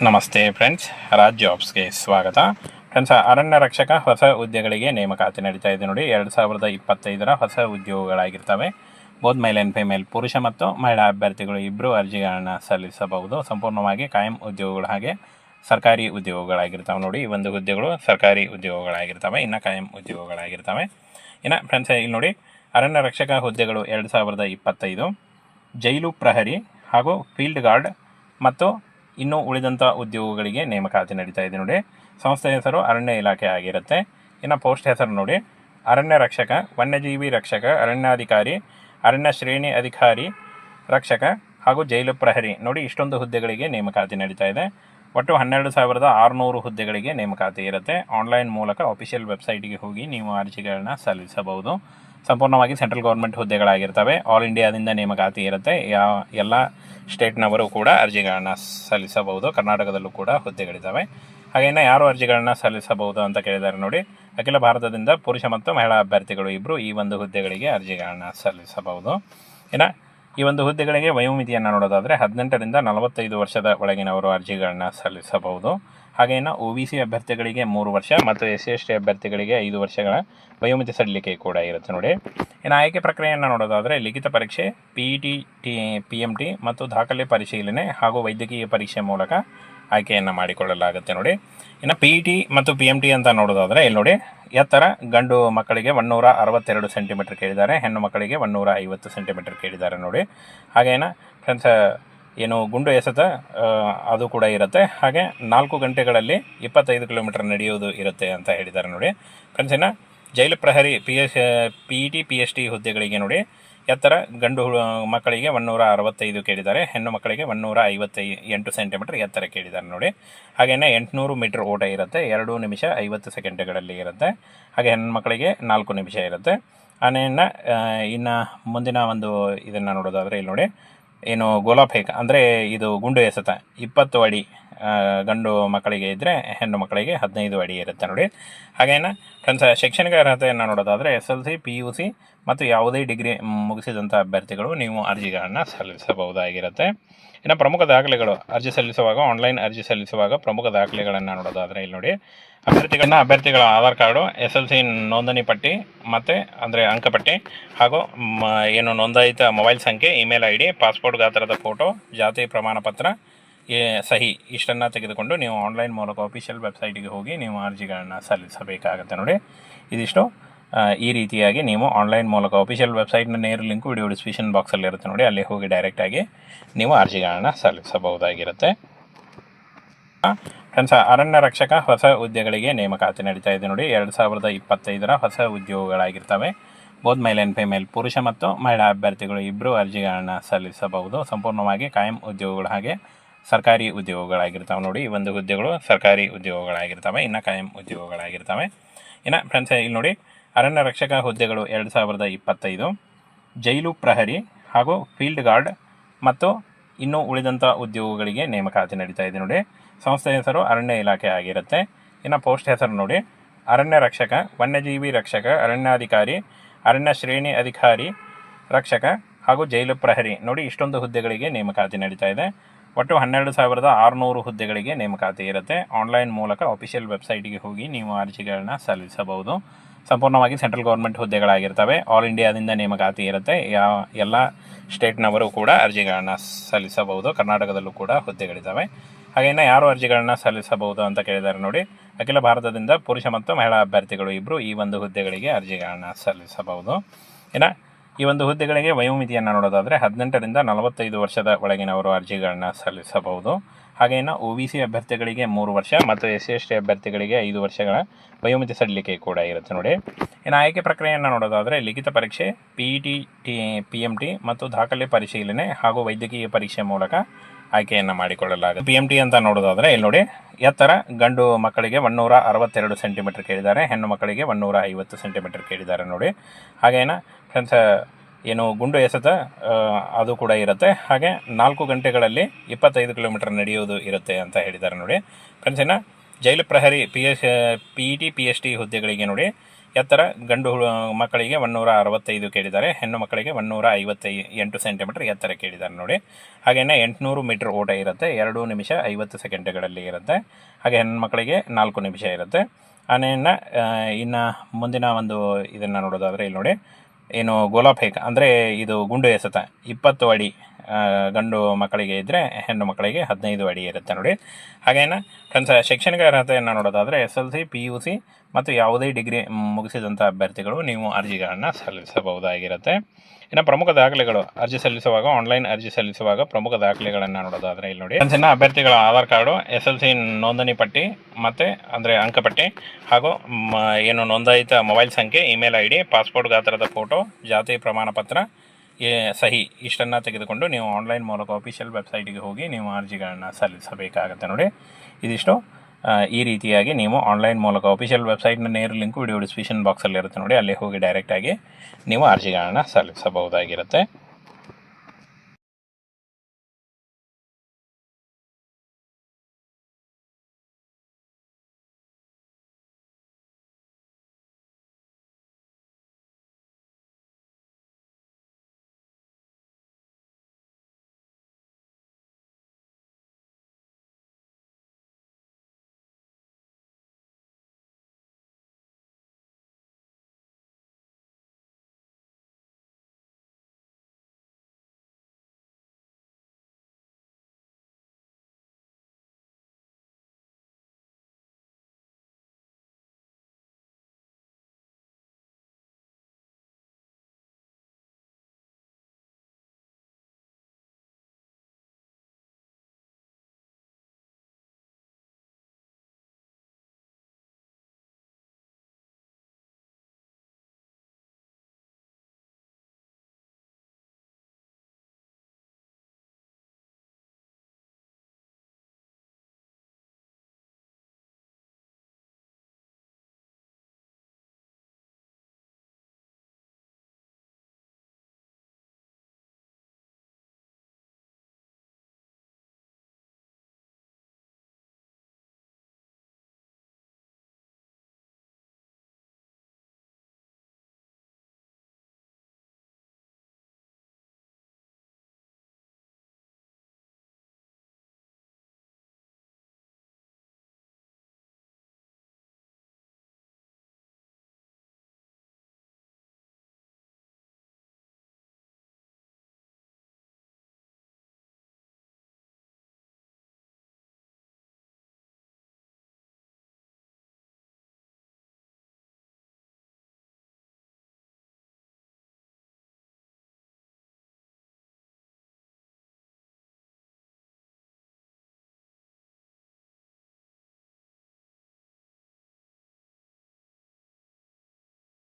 ನಮಸ್ತೆ ಫ್ರೆಂಡ್ಸ್, ರಾಜ್ ಜಾಬ್ಸ್ಗೆ ಸ್ವಾಗತ. ಫ್ರೆಂಡ್ಸ್, ಅರಣ್ಯ ರಕ್ಷಕ ಹೊಸ ಹುದ್ದೆಗಳಿಗೆ ನೇಮಕಾತಿ ನಡೀತಾ ಇದೆ ನೋಡಿ. 2025ರ ಹೊಸ ಉದ್ಯೋಗಗಳಾಗಿರ್ತವೆ. ಬೋತ್ ಮೇಲ್ ಆ್ಯಂಡ್ ಫಿಮೇಲ್, ಪುರುಷ ಮತ್ತು ಮಹಿಳಾ ಅಭ್ಯರ್ಥಿಗಳು ಇಬ್ಬರು ಅರ್ಜಿಗಳನ್ನು ಸಲ್ಲಿಸಬಹುದು. ಸಂಪೂರ್ಣವಾಗಿ ಕಾಯಂ ಉದ್ಯೋಗಗಳು ಹಾಗೆ ಸರ್ಕಾರಿ ಉದ್ಯೋಗಗಳಾಗಿರ್ತವೆ ನೋಡಿ. ಈ ಒಂದು ಹುದ್ದೆಗಳು ಸರ್ಕಾರಿ ಉದ್ಯೋಗಗಳಾಗಿರ್ತವೆ, ಇನ್ನು ಕಾಯಂ ಉದ್ಯೋಗಗಳಾಗಿರ್ತವೆ. ಇನ್ನು ಫ್ರೆಂಡ್ಸ್, ಇಲ್ಲಿ ನೋಡಿ, ಅರಣ್ಯ ರಕ್ಷಕ ಹುದ್ದೆಗಳು 2025 ಜೈಲು ಪ್ರಹರಿ ಹಾಗೂ ಫೀಲ್ಡ್ ಗಾರ್ಡ್ ಮತ್ತು ಇನ್ನು ಉಳಿದಂಥ ಉದ್ಯೋಗಗಳಿಗೆ ನೇಮಕಾತಿ ನಡೀತಾ ಇದೆ ನೋಡಿ. ಸಂಸ್ಥೆ ಹೆಸರು ಅರಣ್ಯ ಇಲಾಖೆ ಆಗಿರುತ್ತೆ. ಇನ್ನು ಪೋಸ್ಟ್ ಹೆಸರು ನೋಡಿ, ಅರಣ್ಯ ರಕ್ಷಕ, ವನ್ಯಜೀವಿ ರಕ್ಷಕ, ಅರಣ್ಯಾಧಿಕಾರಿ, ಅರಣ್ಯ ಶ್ರೇಣಿ ಅಧಿಕಾರಿ ರಕ್ಷಕ ಹಾಗೂ ಜೈಲು ಪ್ರಹರಿ ನೋಡಿ. ಇಷ್ಟೊಂದು ಹುದ್ದೆಗಳಿಗೆ ನೇಮಕಾತಿ ನಡೀತಾ ಇದೆ. ಒಟ್ಟು 12,600 ಹುದ್ದೆಗಳಿಗೆ ನೇಮಕಾತಿ ಇರುತ್ತೆ. ಆನ್ಲೈನ್ ಮೂಲಕ ಅಫಿಷಿಯಲ್ ವೆಬ್ಸೈಟಿಗೆ ಹೋಗಿ ನೀವು ಅರ್ಜಿಗಳನ್ನ ಸಲ್ಲಿಸಬಹುದು. ಸಂಪೂರ್ಣವಾಗಿ ಸೆಂಟ್ರಲ್ ಗೌರ್ಮೆಂಟ್ ಹುದ್ದೆಗಳಾಗಿರ್ತವೆ. ಆಲ್ ಇಂಡಿಯಾದಿಂದ ನೇಮಕಾತಿ ಇರುತ್ತೆ. ಎಲ್ಲ ಸ್ಟೇಟ್ನವರು ಕೂಡ ಅರ್ಜಿಗಳನ್ನ ಸಲ್ಲಿಸಬಹುದು. ಕರ್ನಾಟಕದಲ್ಲೂ ಕೂಡ ಹುದ್ದೆಗಳಿದ್ದಾವೆ. ಹಾಗೆಯೇ ಯಾರು ಅರ್ಜಿಗಳನ್ನ ಸಲ್ಲಿಸಬಹುದು ಅಂತ ಕೇಳಿದ್ದಾರೆ ನೋಡಿ. ಅಖಿಲ ಭಾರತದಿಂದ ಪುರುಷ ಮತ್ತು ಮಹಿಳಾ ಅಭ್ಯರ್ಥಿಗಳು ಇಬ್ಬರು ಈ ಒಂದು ಹುದ್ದೆಗಳಿಗೆ ಅರ್ಜಿಗಳನ್ನ ಸಲ್ಲಿಸಬಹುದು. ಇನ್ನು ಈ ಒಂದು ಹುದ್ದೆಗಳಿಗೆ ವಯೋಮಿತಿಯನ್ನು ನೋಡೋದಾದರೆ 18ರಿಂದ 45 ವರ್ಷದ ಒಳಗಿನವರು ಅರ್ಜಿಗಳನ್ನ ಸಲ್ಲಿಸಬಹುದು. ಹಾಗೆಯೇ OBC ಅಭ್ಯರ್ಥಿಗಳಿಗೆ 3 ವರ್ಷ ಮತ್ತು SC/ST ಅಭ್ಯರ್ಥಿಗಳಿಗೆ 5 ವರ್ಷಗಳ ವಯೋಮಿತಿ ಸಡಿಲಿಕೆ ಕೂಡ ಇರುತ್ತೆ ನೋಡಿ. ಇನ್ನು ಆಯ್ಕೆ ಪ್ರಕ್ರಿಯೆಯನ್ನು ನೋಡೋದಾದರೆ ಲಿಖಿತ ಪರೀಕ್ಷೆ, PET, PMT ಮತ್ತು ದಾಖಲೆ ಪರಿಶೀಲನೆ ಹಾಗೂ ವೈದ್ಯಕೀಯ ಪರೀಕ್ಷೆ ಮೂಲಕ ಆಯ್ಕೆಯನ್ನು ಮಾಡಿಕೊಳ್ಳಲಾಗುತ್ತೆ ನೋಡಿ. ಇನ್ನು PET ಮತ್ತು PMT ಅಂತ ನೋಡೋದಾದರೆ ಇಲ್ಲಿ ನೋಡಿ, ಎತ್ತರ ಗಂಡು ಮಕ್ಕಳಿಗೆ 162 ಸೆಂಟಿಮೀಟರ್ ಕೇಳಿದ್ದಾರೆ, ಹೆಣ್ಣು ಮಕ್ಕಳಿಗೆ 150 ಸೆಂಟಿಮೀಟರ್ ಕೇಳಿದ್ದಾರೆ ನೋಡಿ. ಹಾಗೇನ ಫ್ರೆಂಡ್ಸ್, ಏನು ಗುಂಡು ಎಸೆತ ಅದು ಕೂಡ ಇರುತ್ತೆ. ಹಾಗೆ 4 ಗಂಟೆಗಳಲ್ಲಿ 25 ಕಿಲೋಮೀಟರ್ ನಡೆಯೋದು ಇರುತ್ತೆ ಅಂತ ಹೇಳಿದ್ದಾರೆ ನೋಡಿ. ಫ್ರೆಂಡ್ಸ್, ಇನ್ನು ಜೈಲು ಪ್ರಹರಿ PET PST ಹುದ್ದೆಗಳಿಗೆ ನೋಡಿ, ಎತ್ತರ ಗಂಡು ಮಕ್ಕಳಿಗೆ 165 ಕೇಳಿದ್ದಾರೆ, ಹೆಣ್ಣು ಮಕ್ಕಳಿಗೆ 158 ಸೆಂಟಿಮೀಟರ್ ಎತ್ತರ ಕೇಳಿದ್ದಾರೆ ನೋಡಿ. ಹಾಗೆಯೇ 800 ಮೀಟರ್ ಓಟ ಇರುತ್ತೆ, 2 ನಿಮಿಷ 50 ಸೆಕೆಂಡ್ಗಳಲ್ಲಿ ಇರುತ್ತೆ. ಹಾಗೆ ಹೆಣ್ಣು ಮಕ್ಕಳಿಗೆ 4 ನಿಮಿಷ ಇರುತ್ತೆ. ಇನ್ನು ಮುಂದಿನ ಒಂದು ಇದನ್ನು ನೋಡೋದಾದರೆ ಇಲ್ಲಿ ನೋಡಿ, ಏನು ಗೋಲಾಫೇಕ್ ಅಂದರೆ ಇದು ಗುಂಡು ಎಸೆತ 20 ಅಡಿ ಗಂಡು ಮಕ್ಕಳಿಗೆ ಇದ್ದರೆ, ಹೆಣ್ಣು ಮಕ್ಕಳಿಗೆ 15 ಅಡಿ ಇರುತ್ತೆ ನೋಡಿ. ಹಾಗೇನ ಫ್ರೆಂಡ್ಸ್, ಶೈಕ್ಷಣಿಕ ಅರ್ಹತೆಯನ್ನು ನೋಡೋದಾದರೆ SLC, PUC ಮತ್ತು ಯಾವುದೇ ಡಿಗ್ರಿ ಮುಗಿಸಿದಂಥ ಅಭ್ಯರ್ಥಿಗಳು ನೀವು ಅರ್ಜಿಗಳನ್ನು ಸಲ್ಲಿಸಬಹುದಾಗಿರುತ್ತೆ. ಇನ್ನು ಪ್ರಮುಖ ದಾಖಲೆಗಳು, ಅರ್ಜಿ ಸಲ್ಲಿಸುವಾಗ, ಆನ್ಲೈನ್ ಅರ್ಜಿ ಸಲ್ಲಿಸುವಾಗ ಪ್ರಮುಖ ದಾಖಲೆಗಳನ್ನು ನೋಡೋದಾದರೆ ಇಲ್ಲಿ ನೋಡಿ, ಅಭ್ಯರ್ಥಿಗಳ ಆಧಾರ್ ಕಾರ್ಡು, SLC ನೋಂದಣಿ ಪಟ್ಟಿ ಮತ್ತು ಅಂದರೆ ಅಂಕಪಟ್ಟಿ ಹಾಗೂ ಏನು ನೋಂದಾಯಿತ ಮೊಬೈಲ್ ಸಂಖ್ಯೆ, ಇಮೇಲ್ ID, ಪಾಸ್ಪೋರ್ಟ್ ಗಾತ್ರದ ಫೋಟೋ, ಜಾತಿ ಪ್ರಮಾಣ ಪತ್ರ, ಸಹಿ ಇಷ್ಟನ್ನು ತೆಗೆದುಕೊಂಡು ನೀವು ಆನ್ಲೈನ್ ಮೂಲಕ ಅಫಿಷಿಯಲ್ ವೆಬ್ಸೈಟಿಗೆ ಹೋಗಿ ನೀವು ಅರ್ಜಿಗಳನ್ನು ಸಲ್ಲಿಸಬೇಕಾಗುತ್ತೆ ನೋಡಿ. ಇದಿಷ್ಟು ಈ ರೀತಿಯಾಗಿ ನೀವು ಆನ್ಲೈನ್ ಮೂಲಕ ಅಫಿಷಿಯಲ್ ವೆಬ್ಸೈಟ್ನ ನೇರ ಲಿಂಕು ವಿಡಿಯೋ ಡಿಸ್ಕ್ರಿಪ್ಷನ್ ಬಾಕ್ಸಲ್ಲಿ ಇರುತ್ತೆ ನೋಡಿ, ಅಲ್ಲಿ ಹೋಗಿ ಡೈರೆಕ್ಟಾಗಿ ನೀವು ಅರ್ಜಿಗಳನ್ನು ಸಲ್ಲಿಸಬಹುದಾಗಿರುತ್ತೆ. ಫ್ರೆಂಡ್ಸ್, ಅರಣ್ಯ ರಕ್ಷಕ ಹೊಸ ಹುದ್ದೆಗಳಿಗೆ ನೇಮಕಾತಿ ನಡೀತಾ ಇದೆ ನೋಡಿ. 2025ರ ಹೊಸ ಉದ್ಯೋಗಗಳಾಗಿರ್ತವೆ. ಬೋತ್ ಮೇಲ್ ಆ್ಯಂಡ್ ಫಿಮೇಲ್, ಪುರುಷ ಮತ್ತು ಮಹಿಳಾ ಅಭ್ಯರ್ಥಿಗಳು ಇಬ್ಬರು ಅರ್ಜಿಗಳನ್ನು ಸಲ್ಲಿಸಬಹುದು. ಸಂಪೂರ್ಣವಾಗಿ ಕಾಯಂ ಉದ್ಯೋಗಗಳು ಹಾಗೆ ಸರ್ಕಾರಿ ಉದ್ಯೋಗಗಳಾಗಿರ್ತವೆ ನೋಡಿ. ಈ ಒಂದು ಹುದ್ದೆಗಳು ಸರ್ಕಾರಿ ಉದ್ಯೋಗಗಳಾಗಿರ್ತವೆ, ಇನ್ನು ಕಾಯಂ ಉದ್ಯೋಗಗಳಾಗಿರ್ತವೆ. ಇನ್ನು ಫ್ರೆಂಡ್ಸ್, ಇಲ್ಲಿ ನೋಡಿ, ಅರಣ್ಯ ರಕ್ಷಕ ಹುದ್ದೆಗಳು 2025 ಜೈಲು ಪ್ರಹರಿ ಹಾಗೂ ಫೀಲ್ಡ್ ಗಾರ್ಡ್ ಮತ್ತು ಇನ್ನು ಉಳಿದಂಥ ಉದ್ಯೋಗಗಳಿಗೆ ನೇಮಕಾತಿ ನಡೀತಾ ಇದೆ ನೋಡಿ. ಸಂಸ್ಥೆ ಹೆಸರು ಅರಣ್ಯ ಇಲಾಖೆ ಆಗಿರುತ್ತೆ. ಇನ್ನು ಪೋಸ್ಟ್ ಹೆಸರು ನೋಡಿ, ಅರಣ್ಯ ರಕ್ಷಕ, ವನ್ಯಜೀವಿ ರಕ್ಷಕ, ಅರಣ್ಯಾಧಿಕಾರಿ, ಅರಣ್ಯ ಶ್ರೇಣಿ ಅಧಿಕಾರಿ ರಕ್ಷಕ ಹಾಗೂ ಜೈಲು ಪ್ರಹರಿ ನೋಡಿ. ಇಷ್ಟೊಂದು ಹುದ್ದೆಗಳಿಗೆ ನೇಮಕಾತಿ ನಡೀತಾ ಇದೆ. ಒಟ್ಟು 12,600 ಹುದ್ದೆಗಳಿಗೆ ನೇಮಕಾತಿ ಇರುತ್ತೆ. ಆನ್ಲೈನ್ ಮೂಲಕ ಅಫಿಷಿಯಲ್ ವೆಬ್ಸೈಟಿಗೆ ಹೋಗಿ ನೀವು ಅರ್ಜಿಗಳನ್ನ ಸಲ್ಲಿಸಬಹುದು. ಸಂಪೂರ್ಣವಾಗಿ ಸೆಂಟ್ರಲ್ ಗೌರ್ಮೆಂಟ್ ಹುದ್ದೆಗಳಾಗಿರ್ತವೆ. ಆಲ್ ಇಂಡಿಯಾದಿಂದ ನೇಮಕಾತಿ ಇರುತ್ತೆ. ಎಲ್ಲ ಸ್ಟೇಟ್ನವರು ಕೂಡ ಅರ್ಜಿಗಳನ್ನು ಸಲ್ಲಿಸಬಹುದು. ಕರ್ನಾಟಕದಲ್ಲೂ ಕೂಡ ಹುದ್ದೆಗಳಿದ್ದಾವೆ. ಹಾಗೆಯೇ ಯಾರು ಅರ್ಜಿಗಳನ್ನ ಸಲ್ಲಿಸಬಹುದು ಅಂತ ಕೇಳಿದ್ದಾರೆ ನೋಡಿ. ಅಖಿಲ ಭಾರತದಿಂದ ಪುರುಷ ಮತ್ತು ಮಹಿಳಾ ಅಭ್ಯರ್ಥಿಗಳು ಇಬ್ಬರು ಈ ಒಂದು ಹುದ್ದೆಗಳಿಗೆ ಅರ್ಜಿಗಳನ್ನು ಸಲ್ಲಿಸಬಹುದು. ಇನ್ನು ಈ ಒಂದು ಹುದ್ದೆಗಳಿಗೆ ವಯೋಮಿತಿಯನ್ನು ನೋಡೋದಾದರೆ 18ರಿಂದ 45 ವರ್ಷದ ಒಳಗಿನವರು ಅರ್ಜಿಗಳನ್ನ ಸಲ್ಲಿಸಬಹುದು. ಹಾಗೆಯೇ OBC ಅಭ್ಯರ್ಥಿಗಳಿಗೆ 3 ವರ್ಷ ಮತ್ತು SC/ST ಅಭ್ಯರ್ಥಿಗಳಿಗೆ 5 ವರ್ಷಗಳ ವಯೋಮಿತಿ ಸಡಿಲಿಕೆ ಕೂಡ ಇರುತ್ತೆ ನೋಡಿ. ಇನ್ನು ಆಯ್ಕೆ ಪ್ರಕ್ರಿಯೆಯನ್ನು ನೋಡೋದಾದರೆ ಲಿಖಿತ ಪರೀಕ್ಷೆ, PET, PMT ಮತ್ತು ದಾಖಲೆ ಪರಿಶೀಲನೆ ಹಾಗೂ ವೈದ್ಯಕೀಯ ಪರೀಕ್ಷೆ ಮೂಲಕ ಆಯ್ಕೆಯನ್ನು ಮಾಡಿಕೊಳ್ಳಲಾಗುತ್ತೆ. PMT ಅಂತ ನೋಡೋದಾದರೆ ಇಲ್ಲಿ ನೋಡಿ, ಎತ್ತರ ಗಂಡು ಮಕ್ಕಳಿಗೆ 162 ಸೆಂಟಿಮೀಟರ್ ಕೇಳಿದ್ದಾರೆ, ಹೆಣ್ಣು ಮಕ್ಕಳಿಗೆ 150 ಸೆಂಟಿಮೀಟರ್ ಕೇಳಿದ್ದಾರೆ ನೋಡಿ. ಹಾಗೇನ ಫ್ರೆಂಡ್ಸ್, ಏನು ಗುಂಡು ಎಸೆತ ಅದು ಕೂಡ ಇರುತ್ತೆ. ಹಾಗೆ 4 ಗಂಟೆಗಳಲ್ಲಿ 25 ಕಿಲೋಮೀಟರ್ ನಡೆಯೋದು ಇರುತ್ತೆ ಅಂತ ಹೇಳಿದ್ದಾರೆ ನೋಡಿ. ಫ್ರೆಂಡ್ಸ್, ಇನ್ನು ಜೈಲು ಪ್ರಹರಿ PET PST ಹುದ್ದೆಗಳಿಗೆ ನೋಡಿ, ಎತ್ತರ ಗಂಡು ಮಕ್ಕಳಿಗೆ 165 ಕೇಳಿದ್ದಾರೆ, ಹೆಣ್ಣು ಮಕ್ಕಳಿಗೆ 158 ಸೆಂಟಿಮೀಟರ್ ಎತ್ತರ ಕೇಳಿದ್ದಾರೆ ನೋಡಿ. ಹಾಗೆಯೇ 800 ಮೀಟರ್ ಓಟ ಇರುತ್ತೆ, 2 ನಿಮಿಷ 50 ಸೆಕೆಂಡ್ಗಳಲ್ಲಿ ಇರುತ್ತೆ. ಹಾಗೆ ಹೆಣ್ಣು ಮಕ್ಕಳಿಗೆ 4 ನಿಮಿಷ ಇರುತ್ತೆ. ಆಮೇಲೆ ಇನ್ನು ಮುಂದಿನ ಒಂದು ಇದನ್ನು ನೋಡೋದಾದರೆ ಇಲ್ಲಿ ನೋಡಿ, ಏನು ಗೋಲಾಫೇಕ್ ಅಂದರೆ ಇದು ಗುಂಡು ಎಸೆತ 20 ಅಡಿ ಗಂಡು ಮಕ್ಕಳಿಗೆ ಇದ್ದರೆ ಹೆಣ್ಣು ಮಕ್ಕಳಿಗೆ 15 ಅಡಿ ಇರುತ್ತೆ ನೋಡಿ. ಹಾಗೇನ ಫ್ರೆಂಡ್ಸ್, ಶೈಕ್ಷಣಿಕ ಅರ್ಹತೆಯನ್ನು ನೋಡೋದಾದರೆ SLC, PUC ಮತ್ತು ಯಾವುದೇ ಡಿಗ್ರಿ ಮುಗಿಸಿದಂಥ ಅಭ್ಯರ್ಥಿಗಳು ನೀವು ಅರ್ಜಿಗಳನ್ನು ಸಲ್ಲಿಸಬಹುದಾಗಿರುತ್ತೆ. ಇನ್ನು ಪ್ರಮುಖ ದಾಖಲೆಗಳು, ಅರ್ಜಿ ಸಲ್ಲಿಸುವಾಗ ಆನ್ಲೈನ್ ಅರ್ಜಿ ಸಲ್ಲಿಸುವಾಗ ಪ್ರಮುಖ ದಾಖಲೆಗಳನ್ನು ನೋಡೋದಾದರೆ ಇಲ್ಲಿ ನೋಡಿ, ಫ್ರೆಂಡ್ಸ್, ಅಭ್ಯರ್ಥಿಗಳ ಆಧಾರ್ ಕಾರ್ಡು, SLC ನೋಂದಣಿ ಪಟ್ಟಿ ಮತ್ತು ಅಂದರೆ ಅಂಕಪಟ್ಟಿ ಹಾಗೂ ಏನು ನೋಂದಾಯಿತ ಮೊಬೈಲ್ ಸಂಖ್ಯೆ, ಇಮೇಲ್ ID, ಪಾಸ್ಪೋರ್ಟ್ ಗಾತ್ರದ ಫೋಟೋ, ಜಾತಿ ಪ್ರಮಾಣ ಪತ್ರ, ಸಹಿ ಇಷ್ಟನ್ನು ತೆಗೆದುಕೊಂಡು ನೀವು ಆನ್ಲೈನ್ ಮೂಲಕ ಅಫಿಷಿಯಲ್ ವೆಬ್ಸೈಟಿಗೆ ಹೋಗಿ ನೀವು ಅರ್ಜಿಗಳನ್ನು ಸಲ್ಲಿಸಬೇಕಾಗುತ್ತೆ ನೋಡಿ. ಇದಿಷ್ಟು ಈ ರೀತಿಯಾಗಿ ನೀವು ಆನ್ಲೈನ್ ಮೂಲಕ ಅಫಿಷಿಯಲ್ ವೆಬ್ಸೈಟ್ನ ನೇರ ಲಿಂಕು ವಿಡಿಯೋ ಡಿಸ್ಕ್ರಿಪ್ಷನ್ ಬಾಕ್ಸಲ್ಲಿ ಇರುತ್ತೆ ನೋಡಿ, ಅಲ್ಲಿ ಹೋಗಿ ಡೈರೆಕ್ಟಾಗಿ ನೀವು ಅರ್ಜಿಗಳನ್ನು ಸಲ್ಲಿಸಬಹುದಾಗಿರುತ್ತೆ.